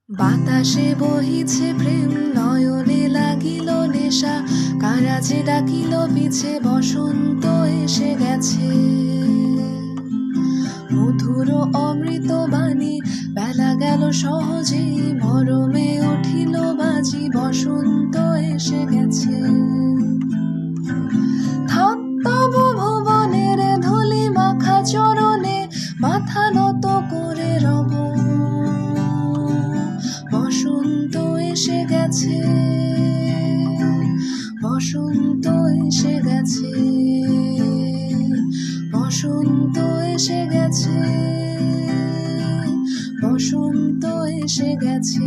বাতাসে বহিছে প্রেম, নয়নে লাগিল নেশা, কারাজে ডাকিল পিছে, বসন্ত এসে গেছে। মধুর অমৃত বাণী, বেলা গেল সহজেই, মরমে উঠিল বাজি, বসন্ত এসে গেছে। থাক তবু ভুবনের ধূলি মাখা চরণে, মাথা নত করে রব, বসন্ত এসে গেছে, বসন্ত এসে গেছে, বসন্ত এসে গেছে, বসন্ত এসে গেছে।